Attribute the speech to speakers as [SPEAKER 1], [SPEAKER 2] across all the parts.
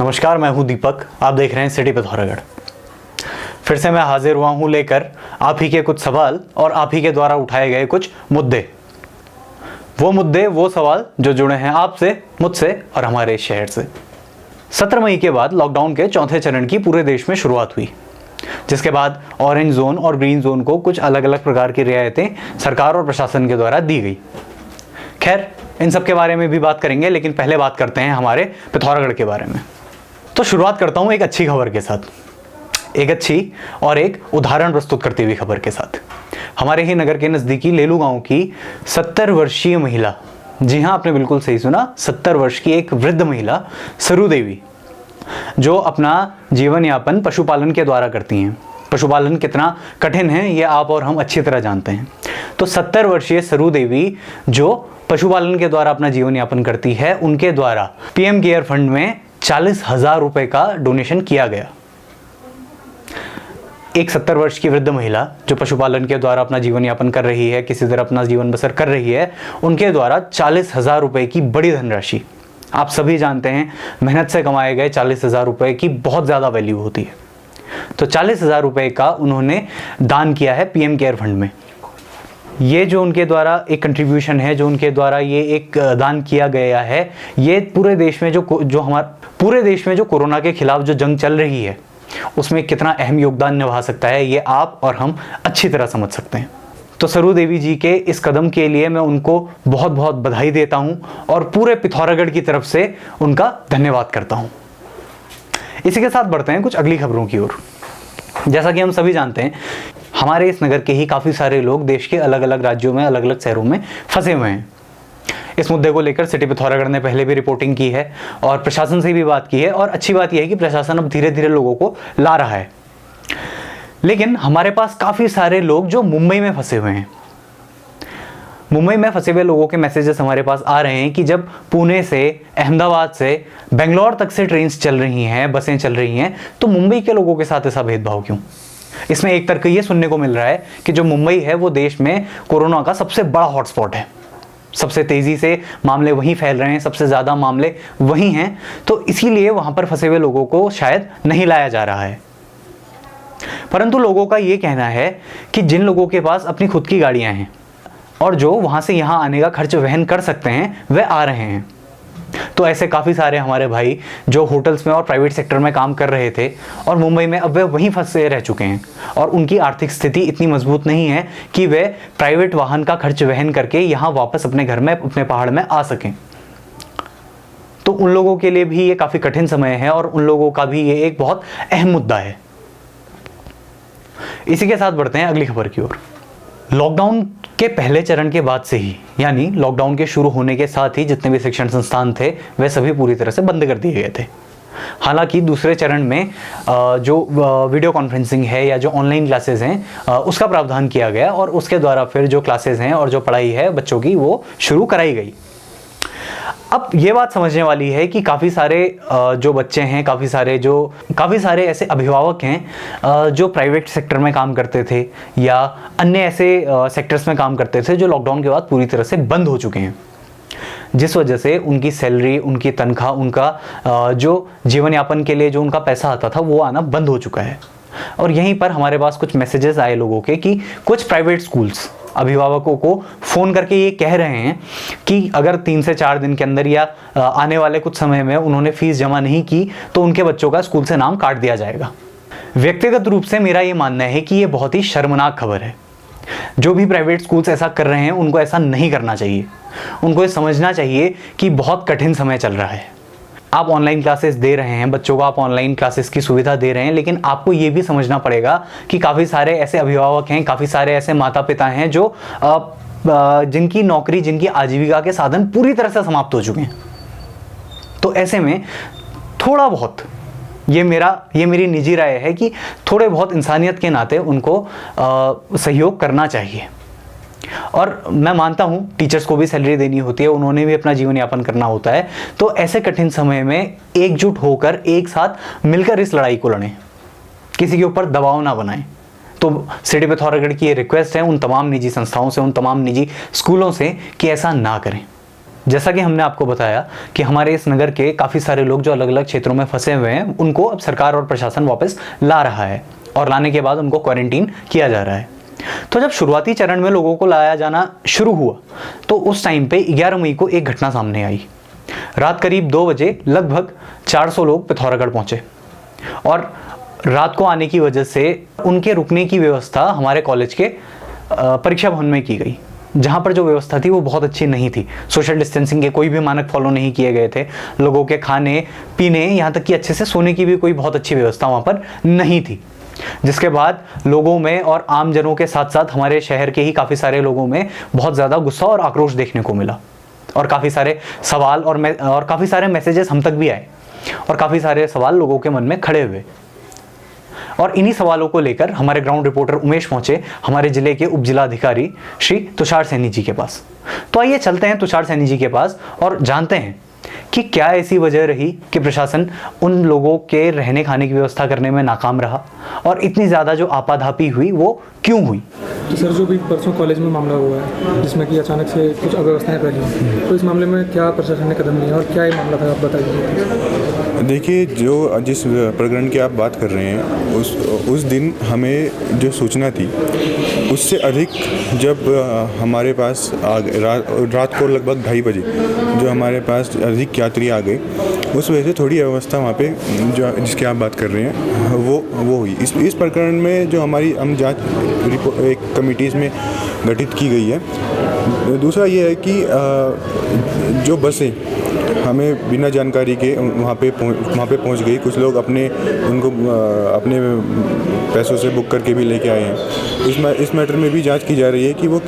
[SPEAKER 1] नमस्कार, मैं हूं दीपक। आप देख रहे हैं सिटी पिथौरागढ़। फिर से मैं हाजिर हुआ हूं लेकर आप ही के कुछ सवाल और आप ही के द्वारा उठाए गए कुछ मुद्दे। वो सवाल जो जुड़े हैं आपसे, मुझसे और हमारे शहर से। 17 मई के बाद लॉकडाउन के चौथे चरण की पूरे देश में शुरुआत हुई, जिसके बाद ऑरेंज जोन और ग्रीन जोन को कुछ अलग अलग प्रकार की रियायतें सरकार और प्रशासन के द्वारा दी गई। खैर, इन सब के बारे में भी बात करेंगे, लेकिन पहले बात करते हैं हमारे पिथौरागढ़ के बारे में। तो शुरुआत करता हूं एक अच्छी खबर के साथ, एक अच्छी और एक उदाहरण प्रस्तुत करती हुई खबर के साथ। हमारे ही नगर के नज़दीकी लेलू गांव की 70 वर्षीय महिला, जी हां, आपने बिल्कुल सही सुना, 70 वर्ष की एक वृद्ध महिला सरू देवी, जो अपना जीवन यापन पशुपालन के द्वारा करती हैं। पशुपालन कितना कठिन है ये आप और हम अच्छी तरह जानते हैं। तो 70 वर्षीय सरू देवी जो पशुपालन के द्वारा अपना जीवन यापन करती है, उनके द्वारा पीएम केयर फंड में 40,000 रुपए का डोनेशन किया गया। एक 70 वर्ष की वृद्ध महिला जो पशुपालन के द्वारा अपना जीवन यापन कर रही है, किसी तरह अपना जीवन बसर कर रही है, उनके द्वारा 40,000 रुपए की बड़ी धनराशि, आप सभी जानते हैं मेहनत से कमाए गए 40,000 रुपए की बहुत ज़्यादा वैल्यू होती है। तो 40,000 रुपए का उन्होंने दान किया है पीएम केयर फंड में। ये जो उनके द्वारा एक कंट्रीब्यूशन है, जो उनके द्वारा ये एक दान किया गया है, ये पूरे देश में पूरे देश में जो कोरोना के खिलाफ जो जंग चल रही है, उसमें कितना अहम योगदान निभा सकता है, ये आप और हम अच्छी तरह समझ सकते हैं। तो सरू देवी जी के इस कदम के लिए मैं उनको बहुत बहुत बधाई देता हूं और पूरे पिथौरागढ़ की तरफ से उनका धन्यवाद करता हूं। इसी के साथ बढ़ते हैं कुछ अगली खबरों की ओर। जैसा कि हम सभी जानते हैं, हमारे इस नगर के ही काफ़ी सारे लोग देश के अलग अलग राज्यों में, अलग अलग शहरों में फंसे हुए हैं। इस मुद्दे को लेकर सिटी पिथौरागढ़ ने पहले भी रिपोर्टिंग की है और प्रशासन से भी बात की है, और अच्छी बात यह है कि प्रशासन अब धीरे धीरे लोगों को ला रहा है। लेकिन हमारे पास काफ़ी सारे लोग जो मुंबई में फंसे हुए हैं। मुंबई में फंसे हुए लोगों के मैसेजेस हमारे पास आ रहे हैं कि जब पुणे से, अहमदाबाद से बेंगलोर तक से ट्रेन चल रही हैं, बसें चल रही हैं, तो मुंबई के लोगों के साथ ऐसा भेदभाव क्यों? इसमें एक तर्क ये सुनने को मिल रहा है कि जो मुंबई है वो देश में कोरोना का सबसे बड़ा हॉटस्पॉट है, सबसे तेज़ी से मामले वहीं फैल रहे हैं, सबसे ज़्यादा मामले वहीं हैं, तो इसीलिए वहाँ पर फंसे हुए लोगों को शायद नहीं लाया जा रहा है। परंतु लोगों का ये कहना है कि जिन लोगों के पास अपनी खुद की गाड़ियाँ हैं और जो वहाँ से यहाँ आने का खर्च वहन कर सकते हैं, वह आ रहे हैं। तो ऐसे काफ़ी सारे हमारे भाई जो होटल्स में और प्राइवेट सेक्टर में काम कर रहे थे और मुंबई में, अब वे वहीं फंसे रह चुके हैं और उनकी आर्थिक स्थिति इतनी मजबूत नहीं है कि वे प्राइवेट वाहन का खर्च वहन करके यहाँ वापस अपने घर में, अपने पहाड़ में आ सकें। तो उन लोगों के लिए भी ये काफ़ी कठिन समय है और उन लोगों का भी ये एक बहुत अहम मुद्दा है। इसी के साथ बढ़ते हैं अगली खबर की ओर। लॉकडाउन के पहले चरण के बाद से ही, यानी लॉकडाउन के शुरू होने के साथ ही जितने भी शिक्षण संस्थान थे वे सभी पूरी तरह से बंद कर दिए गए थे। हालांकि दूसरे चरण में जो वीडियो कॉन्फ्रेंसिंग है या जो ऑनलाइन क्लासेस हैं, उसका प्रावधान किया गया और उसके द्वारा फिर जो क्लासेस हैं और जो पढ़ाई है बच्चों की, वो शुरू कराई गई। अब ये बात समझने वाली है कि काफ़ी सारे जो बच्चे हैं, काफ़ी सारे ऐसे अभिभावक हैं जो प्राइवेट सेक्टर में काम करते थे या अन्य ऐसे सेक्टर्स में काम करते थे, जो लॉकडाउन के बाद पूरी तरह से बंद हो चुके हैं, जिस वजह से उनकी सैलरी, उनकी तनख्वाह, उनका जो जीवन यापन के लिए जो उनका पैसा आता था, वो आना बंद हो चुका है। और यहीं पर हमारे पास कुछ मैसेजेस आए लोगों के कि कुछ प्राइवेट स्कूल्स अभिभावकों को फ़ोन करके ये कह रहे हैं कि अगर 3 से 4 दिन के अंदर या आने वाले कुछ समय में उन्होंने फीस जमा नहीं की तो उनके बच्चों का स्कूल से नाम काट दिया जाएगा। व्यक्तिगत रूप से मेरा ये मानना है कि ये बहुत ही शर्मनाक खबर है। जो भी प्राइवेट स्कूल्स ऐसा कर रहे हैं, उनको ऐसा नहीं करना चाहिए। उनको ये समझना चाहिए कि बहुत कठिन समय चल रहा है। आप ऑनलाइन क्लासेस दे रहे हैं बच्चों को, आप ऑनलाइन क्लासेस की सुविधा दे रहे हैं, लेकिन आपको ये भी समझना पड़ेगा कि काफ़ी सारे ऐसे अभिभावक हैं, काफ़ी सारे ऐसे माता पिता हैं जो जिनकी नौकरी, जिनकी आजीविका के साधन पूरी तरह से समाप्त हो चुके हैं। तो ऐसे में थोड़ा बहुत, ये मेरी निजी राय है कि थोड़े बहुत इंसानियत के नाते उनको सहयोग करना चाहिए। और मैं मानता हूँ टीचर्स को भी सैलरी देनी होती है, उन्होंने भी अपना जीवन यापन करना होता है। तो ऐसे कठिन समय में एकजुट होकर, एक साथ मिलकर इस लड़ाई को लड़ें, किसी के ऊपर दबाव ना बनाएं। तो सिटी पिथौरागढ़ की ये रिक्वेस्ट है उन तमाम निजी संस्थाओं से, उन तमाम निजी स्कूलों से कि ऐसा ना करें। जैसा कि हमने आपको बताया कि हमारे इस नगर के काफ़ी सारे लोग जो अलग अलग क्षेत्रों में फंसे हुए हैं, उनको अब सरकार और प्रशासन वापस ला रहा है और लाने के बाद उनको क्वारंटीन किया जा रहा है। तो जब शुरुआती चरण में लोगों को लाया जाना शुरू हुआ तो उस टाइम पे 11 मई को एक घटना सामने आई। रात करीब 2 बजे लगभग 400 लोग पिथौरागढ़ पहुंचे और रात को आने की वजह से उनके रुकने की व्यवस्था हमारे कॉलेज के परीक्षा भवन में की गई, जहाँ पर जो व्यवस्था थी वो बहुत अच्छी नहीं थी। सोशल डिस्टेंसिंग के कोई भी मानक फॉलो नहीं किए गए थे। लोगों के खाने पीने, यहाँ तक कि अच्छे से सोने की भी कोई बहुत अच्छी व्यवस्था वहाँ पर नहीं थी, जिसके बाद लोगों में और आम जनों के साथ साथ हमारे शहर के ही काफ़ी सारे लोगों में बहुत ज़्यादा गुस्सा और आक्रोश देखने को मिला और काफ़ी सारे सवाल और काफ़ी सारे मैसेजेस हम तक भी आए और काफ़ी सारे सवाल लोगों के मन में खड़े हुए। और इन्हीं सवालों को लेकर हमारे ग्राउंड रिपोर्टर उमेश पहुंचे हमारे जिले के उप जिलाधिकारी श्री तुषार सैनी जी के पास। तो आइए चलते हैं तुषार सैनी जी के पास और जानते हैं कि क्या ऐसी वजह रही कि प्रशासन उन लोगों के रहने खाने की व्यवस्था करने में नाकाम रहा और इतनी ज़्यादा जो आपाधापी हुई वो क्यों हुई।
[SPEAKER 2] तो सर, जो भी परसों कॉलेज में मामला हुआ है जिसमें कि अचानक से कुछ अव्यवस्थाएं फैली, तो इस मामले में क्या प्रशासन ने कदम लिया और क्या ये मामला था, आप बताइए।
[SPEAKER 3] देखिए, जो जिस प्रकरण की आप बात कर रहे हैं उस दिन हमें जो सूचना थी उससे अधिक जब हमारे पास रात को लगभग 2:30 बजे जो हमारे पास अधिक यात्री आ गए, उस वजह से थोड़ी अव्यवस्था वहाँ पे जो जिसकी आप बात कर रहे हैं वो हुई। इस प्रकरण में जो हम जांच रिपोर्ट एक कमिटीज़ में गठित की गई है। दूसरा ये है कि जो बसें हमें बिना जानकारी के वहाँ पे पहुँच गई, कुछ लोग अपने पैसों से बुक करके भी लेके आए हैं। इस मैटर में भी जांच की जा रही है कि वो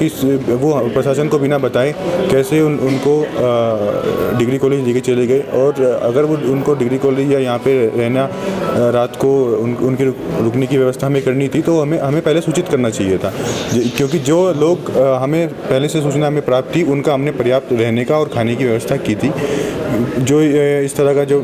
[SPEAKER 3] प्रशासन को बिना बताए कैसे उनको डिग्री कॉलेज लेके चले गए, और अगर वो उनको डिग्री कॉलेज या यहाँ पे रहना रात को उनके रुकने की व्यवस्था हमें करनी थी तो हमें पहले सूचित करना चाहिए था, क्योंकि जो लोग हमें पहले से सूचना हमें प्राप्त थी उनका हमने पर्याप्त रहने का और खाने की व्यवस्था की थी। जो इस तरह का जो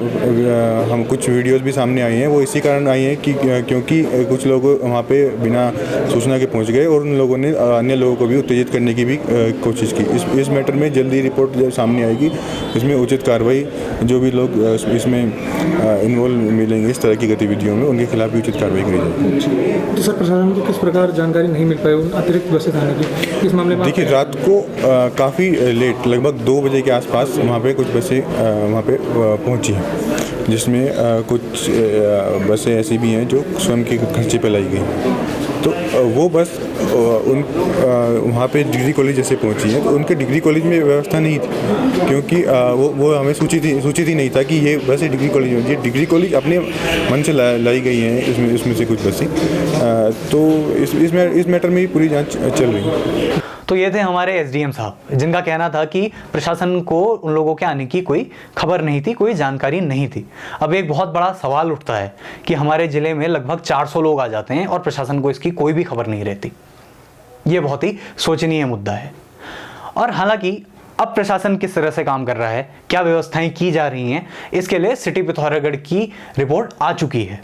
[SPEAKER 3] हम कुछ वीडियोस भी सामने आई हैं वो इसी कारण आई हैं कि क्योंकि कुछ लोग वहाँ पे बिना सूचना के पहुँच गए और उन लोगों ने अन्य लोगों को भी उत्तेजित करने की भी कोशिश की। इस मैटर में जल्दी रिपोर्ट जब सामने आएगी इसमें उचित कार्रवाई, जो भी लोग इसमें इन्वॉल्व मिलेंगे इस तरह की गतिविधियों में, उनके खिलाफ भी उचित कार्रवाई करी जाएगी।
[SPEAKER 2] तो सर, प्रशासन को किस प्रकार जानकारी नहीं मिल पाई उन अतिरिक्त बसें थाने की इस मामले में?
[SPEAKER 3] देखिए, रात को काफ़ी लेट लगभग 2 बजे के आसपास वहाँ पे कुछ बसें वहाँ पे पहुँची हैं, जिसमें कुछ बसें ऐसी भी हैं जो स्वयं के खर्चे पे लाई गई। तो वो बस वहाँ पे डिग्री कॉलेज जैसे पहुँची हैं तो उनके डिग्री कॉलेज में व्यवस्था नहीं थी, क्योंकि वो हमें सूचित ही नहीं था कि ये बसें डिग्री कॉलेज में। ये डिग्री कॉलेज अपने मन से लाई गई हैं इसमें से कुछ बसें। तो इस मैटर में ही पूरी जांच चल रही है।
[SPEAKER 1] तो ये थे हमारे एसडीएम साहब, जिनका कहना था कि प्रशासन को उन लोगों के आने की कोई खबर नहीं थी, कोई जानकारी नहीं थी। अब एक बहुत बड़ा सवाल उठता है कि हमारे ज़िले में लगभग 400 लोग आ जाते हैं और प्रशासन को इसकी कोई भी खबर नहीं रहती। ये बहुत ही सोचनीय मुद्दा है। और हालांकि अब प्रशासन किस तरह से काम कर रहा है, क्या व्यवस्थाएं की जा रही हैं, इसके लिए सिटी पिथौरागढ़ की रिपोर्ट आ चुकी है,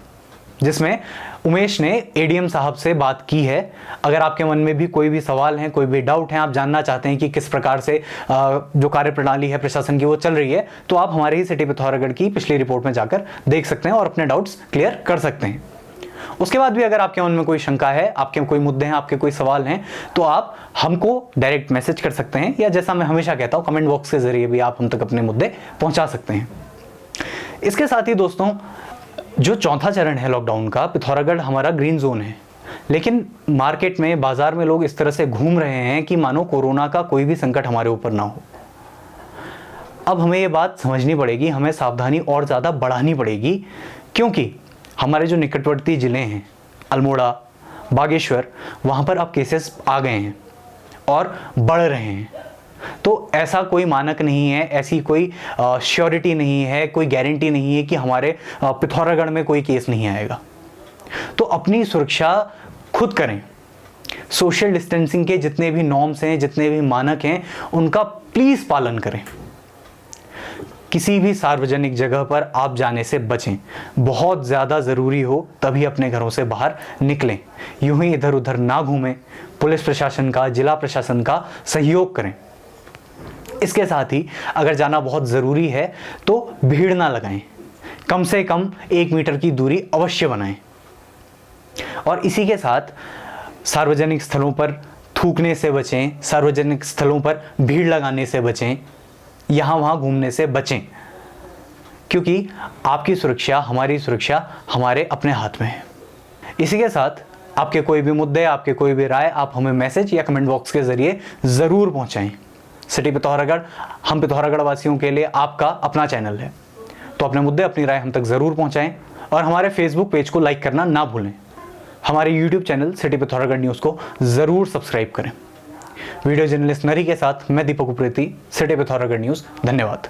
[SPEAKER 1] जिसमें उमेश ने एडीएम साहब से बात की है। अगर आपके मन में भी कोई भी सवाल है, कोई भी डाउट है, आप जानना चाहते हैं कि किस प्रकार से जो कार्यप्रणाली है प्रशासन की वो चल रही है, तो आप हमारे ही सिटी पिथौरागढ़ की पिछली रिपोर्ट में जाकर देख सकते हैं और अपने डाउट्स क्लियर कर सकते हैं। उसके बाद भी अगर आपके मन में कोई शंका है, आपके कोई मुद्दे हैं, आपके कोई सवाल हैं, तो आप हमको डायरेक्ट मैसेज कर सकते हैं, या जैसा मैं हमेशा कहता हूँ कमेंट बॉक्स के जरिए भी आप हम तक अपने मुद्दे पहुँचा सकते हैं। इसके साथ ही दोस्तों, जो चौथा चरण है लॉकडाउन का, पिथौरागढ़ हमारा ग्रीन जोन है, लेकिन मार्केट में, बाजार में लोग इस तरह से घूम रहे हैं कि मानो कोरोना का कोई भी संकट हमारे ऊपर ना हो। अब हमें ये बात समझनी पड़ेगी, हमें सावधानी और ज़्यादा बढ़ानी पड़ेगी, क्योंकि हमारे जो निकटवर्ती ज़िले हैं, अल्मोड़ा, बागेश्वर, वहाँ पर अब केसेस आ गए हैं और बढ़ रहे हैं। तो ऐसा कोई मानक नहीं है, ऐसी कोई श्योरिटी नहीं है, कोई गारंटी नहीं है कि हमारे पिथौरागढ़ में कोई केस नहीं आएगा। तो अपनी सुरक्षा खुद करें। सोशल डिस्टेंसिंग के जितने भी नॉर्म्स हैं, जितने भी मानक हैं, उनका प्लीज़ पालन करें। किसी भी सार्वजनिक जगह पर आप जाने से बचें। बहुत ज़्यादा ज़रूरी हो तभी अपने घरों से बाहर निकलें। यूं ही इधर उधर ना घूमें। पुलिस प्रशासन का, जिला प्रशासन का सहयोग करें। इसके साथ ही अगर जाना बहुत ज़रूरी है तो भीड़ ना लगाएं, कम से कम 1 मीटर की दूरी अवश्य बनाएं। और इसी के साथ सार्वजनिक स्थलों पर थूकने से बचें, सार्वजनिक स्थलों पर भीड़ लगाने से बचें, यहाँ वहाँ घूमने से बचें, क्योंकि आपकी सुरक्षा, हमारी सुरक्षा हमारे अपने हाथ में है। इसी के साथ आपके कोई भी मुद्दे, आपके कोई भी राय आप हमें मैसेज या कमेंट बॉक्स के ज़रिए ज़रूर पहुँचाएँ। सिटी पिथौरागढ़ हम पिथौरागढ़ वासियों के लिए आपका अपना चैनल है, तो अपने मुद्दे, अपनी राय हम तक ज़रूर पहुँचाएँ और हमारे फेसबुक पेज को लाइक करना ना भूलें। हमारे YouTube channel city Pithoragarh news को ज़रूर सब्सक्राइब करें। वीडियो जर्नलिस्ट नरी के साथ मैं दीपक उप्रेती, सिटी पिथौरागढ़ न्यूज़। धन्यवाद।